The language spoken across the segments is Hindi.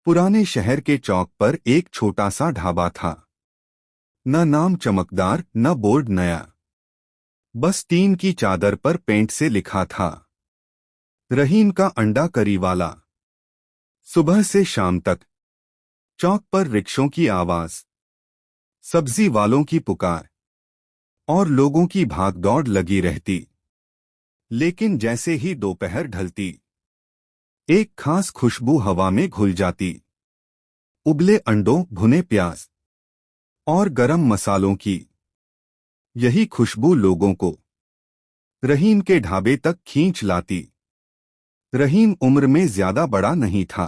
पुराने शहर के चौक पर एक छोटा सा ढाबा था। न नाम चमकदार न बोर्ड नया, बस टीन की चादर पर पेंट से लिखा था, रहीम का अंडा करी वाला। सुबह से शाम तक चौक पर रिक्शों की आवाज, सब्जी वालों की पुकार और लोगों की भागदौड़ लगी रहती। लेकिन जैसे ही दोपहर ढलती, एक खास खुशबू हवा में घुल जाती। उबले अंडों, भुने प्याज और गरम मसालों की। यही खुशबू लोगों को रहीम के ढाबे तक खींच लाती। रहीम उम्र में ज्यादा बड़ा नहीं था,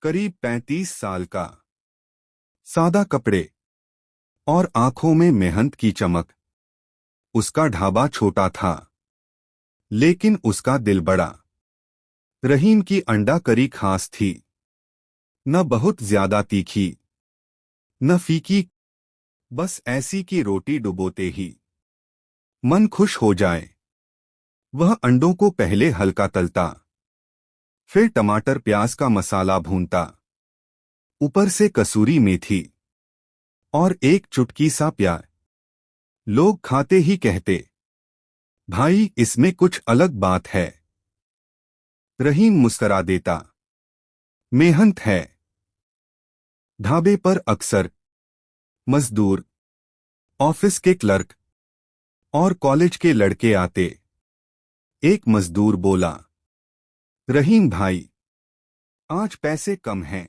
करीब 35 साल का। सादा कपड़े और आंखों में मेहनत की चमक। उसका ढाबा छोटा था, लेकिन उसका दिल बड़ा। रहीम की अंडा करी खास थी, न बहुत ज्यादा तीखी न फीकी, बस ऐसी कि रोटी डुबोते ही मन खुश हो जाए। वह अंडों को पहले हल्का तलता, फिर टमाटर प्याज का मसाला भूनता, ऊपर से कसूरी मेथी और एक चुटकी सा प्याज। लोग खाते ही कहते, भाई इसमें कुछ अलग बात है। रहीम मुस्करा देता, मेहनत है। ढाबे पर अक्सर मजदूर, ऑफिस के क्लर्क और कॉलेज के लड़के आते। एक मजदूर बोला, रहीम भाई, आज पैसे कम हैं।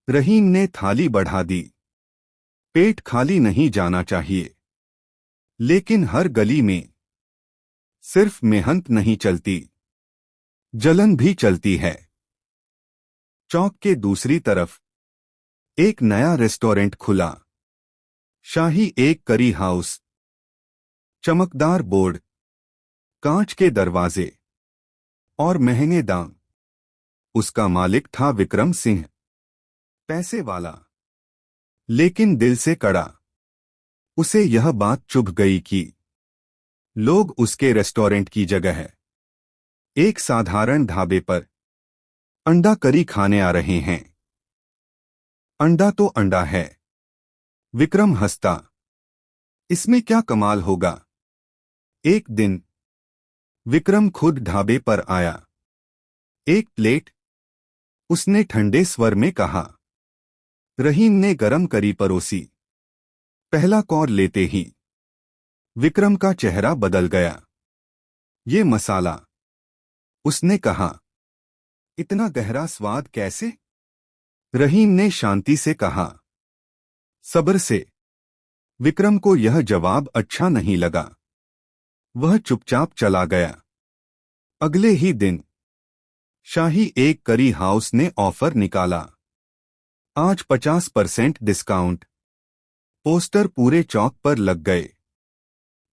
रहीम ने थाली बढ़ा दी। पेट खाली नहीं जाना चाहिए। लेकिन हर गली में सिर्फ मेहनत नहीं चलती, जलन भी चलती है। चौक के दूसरी तरफ एक नया रेस्टोरेंट खुला, शाही एक करी हाउस। चमकदार बोर्ड, कांच के दरवाजे और महंगे दाम। उसका मालिक था विक्रम सिंह, पैसे वाला लेकिन दिल से कड़ा। उसे यह बात चुभ गई कि लोग उसके रेस्टोरेंट की जगह एक साधारण ढाबे पर अंडा करी खाने आ रहे हैं। अंडा तो अंडा है, विक्रम हंसता। इसमें क्या कमाल होगा। एक दिन विक्रम खुद ढाबे पर आया। एक प्लेट, उसने ठंडे स्वर में कहा। रहीम ने गरम करी परोसी। पहला कौर लेते ही विक्रम का चेहरा बदल गया। ये मसाला, उसने कहा, इतना गहरा स्वाद कैसे? रहीम ने शांति से कहा, सब्र से। विक्रम को यह जवाब अच्छा नहीं लगा। वह चुपचाप चला गया। अगले ही दिन शाही एक करी हाउस ने ऑफर निकाला। आज 50% डिस्काउंट। पोस्टर पूरे चौक पर लग गए।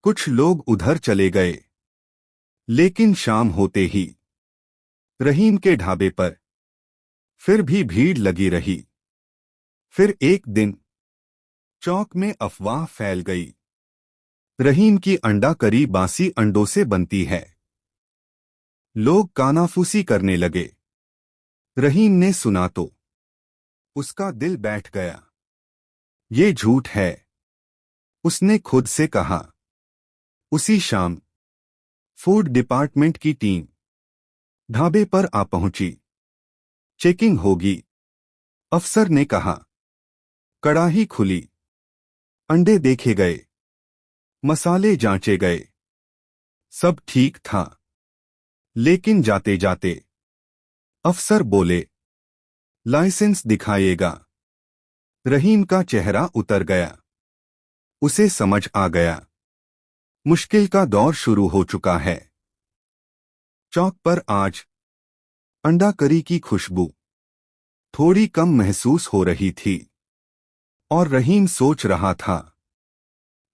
कुछ लोग उधर चले गए। लेकिन शाम होते ही रहीम के ढाबे पर फिर भी भीड़ लगी रही। फिर एक दिन चौक में अफवाह फैल गई, रहीम की अंडा करी बासी अंडों से बनती है। लोग कानाफूसी करने लगे। रहीम ने सुना तो उसका दिल बैठ गया। ये झूठ है, उसने खुद से कहा। उसी शाम फूड डिपार्टमेंट की टीम ढाबे पर आ पहुंची। चेकिंग होगी, अफसर ने कहा। कड़ाही खुली, अंडे देखे गए, मसाले जांचे गए। सब ठीक था। लेकिन जाते जाते अफसर बोले, लाइसेंस दिखाइएगा। रहीम का चेहरा उतर गया। उसे समझ आ गया, मुश्किल का दौर शुरू हो चुका है। चौक पर आज अंडा करी की खुशबू थोड़ी कम महसूस हो रही थी। और रहीम सोच रहा था,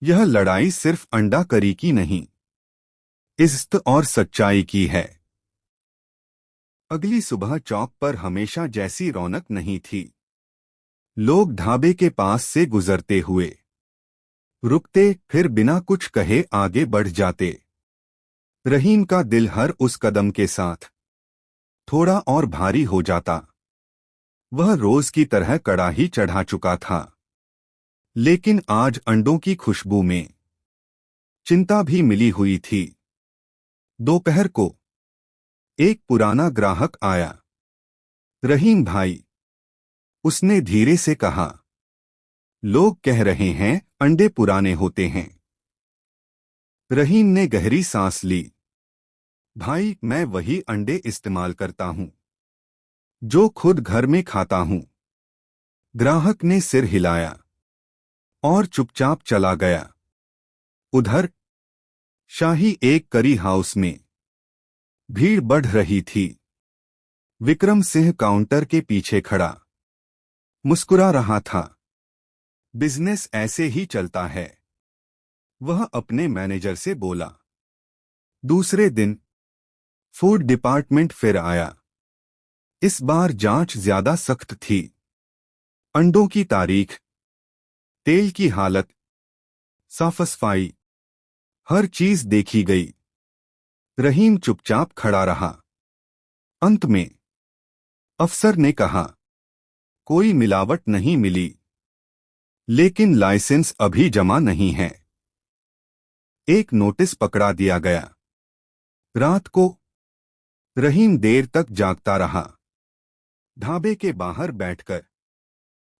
यह लड़ाई सिर्फ अंडा करी की नहीं, इज्जत और सच्चाई की है। अगली सुबह चौक पर हमेशा जैसी रौनक नहीं थी। लोग ढाबे के पास से गुजरते हुए रुकते, फिर बिना कुछ कहे आगे बढ़ जाते। रहीम का दिल हर उस कदम के साथ थोड़ा और भारी हो जाता। वह रोज की तरह कड़ाही चढ़ा चुका था, लेकिन आज अंडों की खुशबू में चिंता भी मिली हुई थी। दोपहर को एक पुराना ग्राहक आया। रहीम भाई, उसने धीरे से कहा, लोग कह रहे हैं अंडे पुराने होते हैं। रहीम ने गहरी सांस ली। भाई, मैं वही अंडे इस्तेमाल करता हूं जो खुद घर में खाता हूं। ग्राहक ने सिर हिलाया और चुपचाप चला गया। उधर शाही एक करी हाउस में भीड़ बढ़ रही थी। विक्रम सिंह काउंटर के पीछे खड़ा मुस्कुरा रहा था। बिजनेस ऐसे ही चलता है, वह अपने मैनेजर से बोला। दूसरे दिन फूड डिपार्टमेंट फिर आया। इस बार जांच ज्यादा सख्त थी। अंडों की तारीख, तेल की हालत, साफ सफाई, हर चीज देखी गई। रहीम चुपचाप खड़ा रहा। अंत में अफसर ने कहा, कोई मिलावट नहीं मिली, लेकिन लाइसेंस अभी जमा नहीं है। एक नोटिस पकड़ा दिया गया। रात को रहीम देर तक जागता रहा। ढाबे के बाहर बैठकर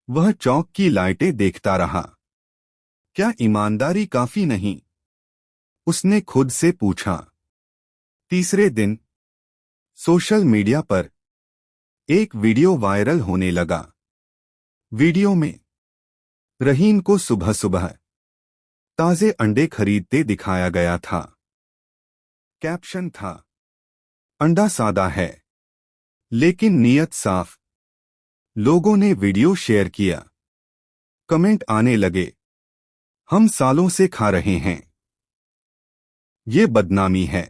वह चौक की लाइटें देखता रहा। क्या ईमानदारी काफी नहीं? उसने खुद से पूछा। तीसरे दिन सोशल मीडिया पर एक वीडियो वायरल होने लगा। वीडियो में रहीम को सुबह सुबह ताजे अंडे खरीदते दिखाया गया था। कैप्शन था, अंडा सादा है लेकिन नीयत साफ। लोगों ने वीडियो शेयर किया। कमेंट आने लगे, हम सालों से खा रहे हैं, ये बदनामी है।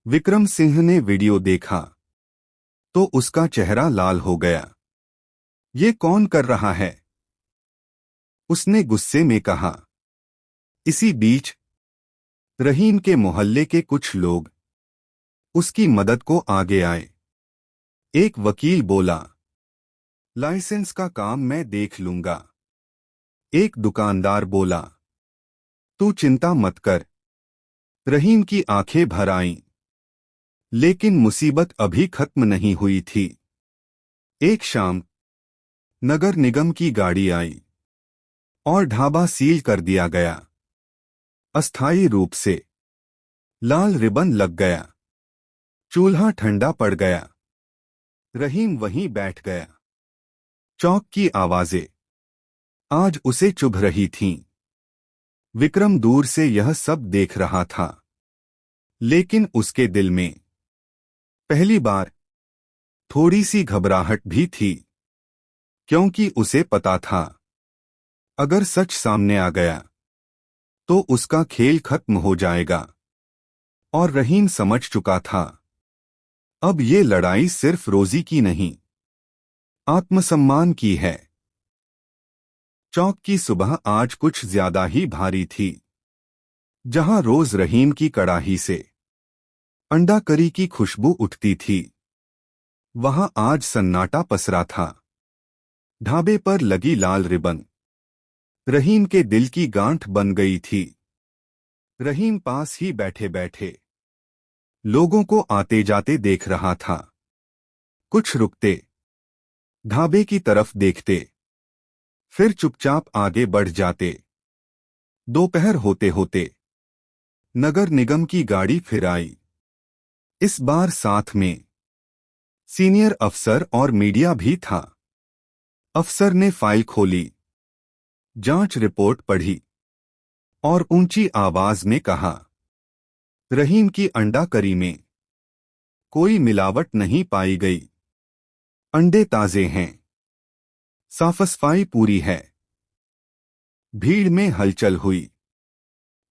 विक्रम सिंह ने वीडियो देखा तो उसका चेहरा लाल हो गया। ये कौन कर रहा है? उसने गुस्से में कहा। इसी बीच रहीम के मोहल्ले के कुछ लोग उसकी मदद को आगे आए। एक वकील बोला, लाइसेंस का काम मैं देख लूंगा। एक दुकानदार बोला, तू चिंता मत कर। रहीम की आंखें भर आईं। लेकिन मुसीबत अभी खत्म नहीं हुई थी। एक शाम नगर निगम की गाड़ी आई और ढाबा सील कर दिया गया। अस्थायी रूप से लाल रिबन लग गया। चूल्हा ठंडा पड़ गया। रहीम वहीं बैठ गया। चौक की आवाजें आज उसे चुभ रही थीं। विक्रम दूर से यह सब देख रहा था, लेकिन उसके दिल में पहली बार थोड़ी सी घबराहट भी थी, क्योंकि उसे पता था अगर सच सामने आ गया तो उसका खेल खत्म हो जाएगा। और रहीम समझ चुका था, अब ये लड़ाई सिर्फ रोजी की नहीं, आत्मसम्मान की है। चौक की सुबह आज कुछ ज्यादा ही भारी थी। जहां रोज रहीम की कड़ाही से अंडा करी की खुशबू उठती थी, वहां आज सन्नाटा पसरा था। ढाबे पर लगी लाल रिबन रहीम के दिल की गांठ बन गई थी। रहीम पास ही बैठे बैठे लोगों को आते जाते देख रहा था। कुछ रुकते, ढाबे की तरफ देखते, फिर चुपचाप आगे बढ़ जाते। दोपहर होते होते नगर निगम की गाड़ी फिर आई। इस बार साथ में सीनियर अफसर और मीडिया भी था। अफसर ने फाइल खोली, जांच रिपोर्ट पढ़ी और ऊंची आवाज में कहा, रहीम की अंडा करी में कोई मिलावट नहीं पाई गई। अंडे ताजे हैं, साफ सफाई पूरी है। भीड़ में हलचल हुई।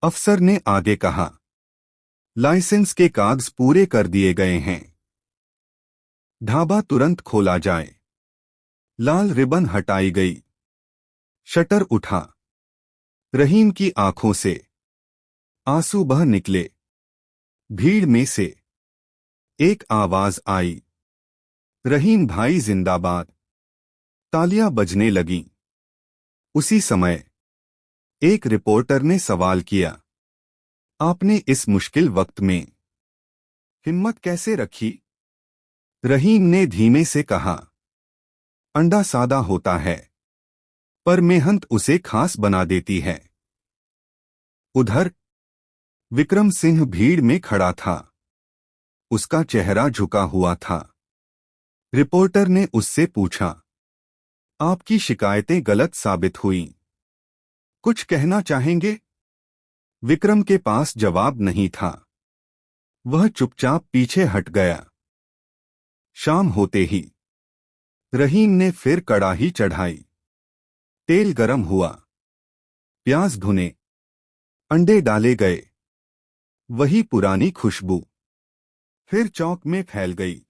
अफसर ने आगे कहा, लाइसेंस के कागज पूरे कर दिए गए हैं, ढाबा तुरंत खोला जाए। लाल रिबन हटाई गई। शटर उठा। रहीम की आंखों से आंसू बह निकले। भीड़ में से एक आवाज आई, रहीम भाई जिंदाबाद। तालियां बजने लगीं। उसी समय एक रिपोर्टर ने सवाल किया, आपने इस मुश्किल वक्त में हिम्मत कैसे रखी? रहीम ने धीमे से कहा, अंडा सादा होता है, पर मेहनत उसे खास बना देती है। उधर विक्रम सिंह भीड़ में खड़ा था। उसका चेहरा झुका हुआ था। रिपोर्टर ने उससे पूछा, आपकी शिकायतें गलत साबित हुईं। कुछ कहना चाहेंगे? विक्रम के पास जवाब नहीं था। वह चुपचाप पीछे हट गया। शाम होते ही रहीम ने फिर कड़ाही चढ़ाई। तेल गरम हुआ, प्याज भुने, अंडे डाले गए। वही पुरानी खुशबू फिर चौक में फैल गई।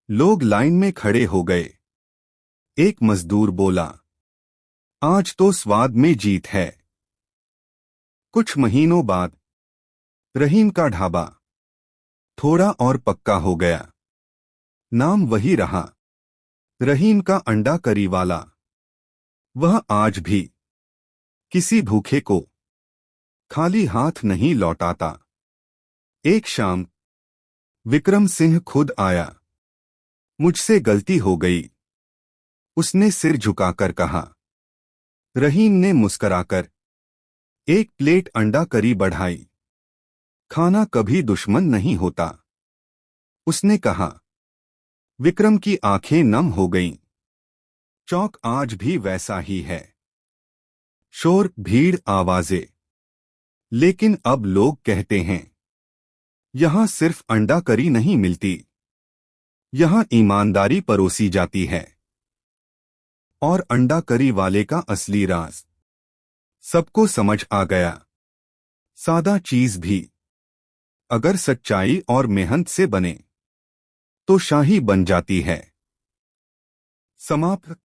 लोग लाइन में खड़े हो गए। एक मजदूर बोला, आज तो स्वाद में जीत है। कुछ महीनों बाद रहीम का ढाबा थोड़ा और पक्का हो गया। नाम वही रहा, रहीम का अंडा करी वाला। वह आज भी किसी भूखे को खाली हाथ नहीं लौटाता। एक शाम विक्रम सिंह खुद आया। मुझसे गलती हो गई, उसने सिर झुकाकर कहा। रहीम ने मुस्कराकर एक प्लेट अंडा करी बढ़ाई। खाना कभी दुश्मन नहीं होता, उसने कहा। विक्रम की आंखें नम हो गईं। चौक आज भी वैसा ही है। शोर, भीड़, आवाजें। लेकिन अब लोग कहते हैं, यहां सिर्फ अंडा करी नहीं मिलती, यहां ईमानदारी परोसी जाती है। और अंडा करी वाले का असली राज सबको समझ आ गया। सादा चीज भी अगर सच्चाई और मेहनत से बने तो शाही बन जाती है। समाप्त।